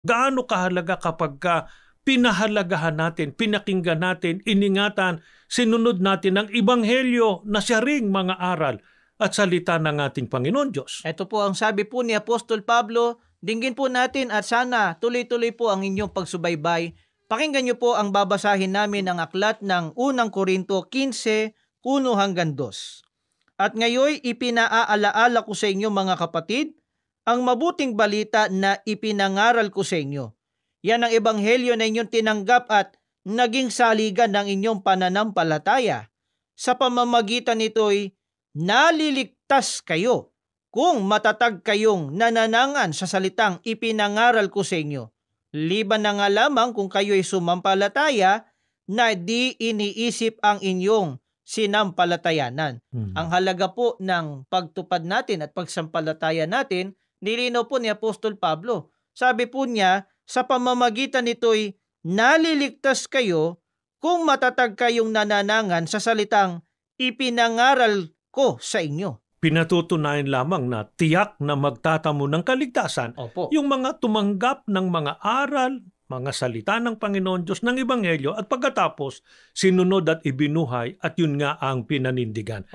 Gaano kahalaga kapag pinahalagahan natin, pinakinggan natin, iningatan, sinunod natin ang Ebanghelyo na siya ring mga aral at salita ng ating Panginoon Diyos. Ito po ang sabi po ni Apostol Pablo, dinggin po natin at sana tuloy-tuloy po ang inyong pagsubaybay. Pakinggan niyo po ang babasahin namin ang aklat ng unang Korinto 15, 1 hanggang 2. At ngayon ipinaaalaala ko sa inyo mga kapatid, ang mabuting balita na ipinangaral ko sa inyo. Yan ang ebanghelyo na inyong tinanggap at naging saligan ng inyong pananampalataya. Sa pamamagitan nito'y naliligtas kayo kung matatag kayong nananangan sa salitang ipinangaral ko sa inyo. Liban na nga lamang kung kayo'y sumampalataya na di iniisip ang inyong sinampalatayanan. Ang halaga po ng pagtupad natin at pagsampalataya natin, nilinaw po ni Apostol Pablo. Sabi po niya, sa pamamagitan nito'y naliligtas kayo kung matatag kayong nananangan sa salitang ipinangaral ko sa inyo. Pinatutunayan lamang na tiyak na magtatamo ng kaligtasan. Opo. Yung mga tumanggap ng mga aral, mga salita ng Panginoon Diyos ng Ebanghelyo at pagkatapos sinunod at ibinuhay at yun nga ang pinanindigan.